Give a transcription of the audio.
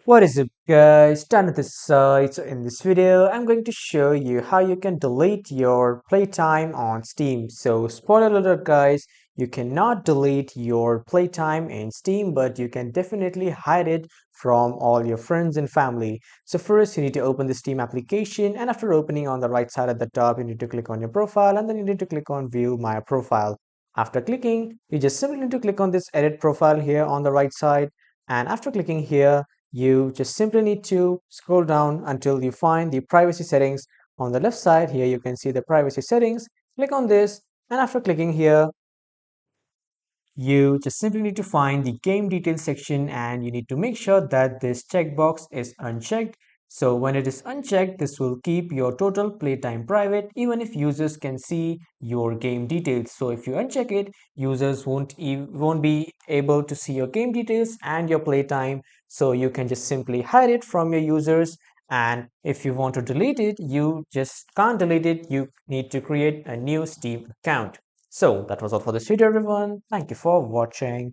What is up guys, Tan at this side. So in this video I'm going to show you how you can delete your playtime on Steam. So spoiler alert guys, you cannot delete your playtime in Steam, but you can definitely hide it from all your friends and family. So first you need to open the Steam application, and after opening, on the right side at the top you need to click on your profile, and then you need to click on view my profile. After clicking, you just simply need to click on this edit profile here on the right side, and after clicking here you just simply need to scroll down until you find the privacy settings. On the left side here you can see the privacy settings. Click on this, and after clicking here you just simply need to find the game details section, and you need to make sure that this checkbox is unchecked. So when it is unchecked, this will keep your total playtime private even if users can see your game details. So if you uncheck it, users won't be able to see your game details and your playtime. So you can just simply hide it from your users, and if you want to delete it, you just can't delete it. You need to create a new Steam account. So that was all for this video everyone. Thank you for watching.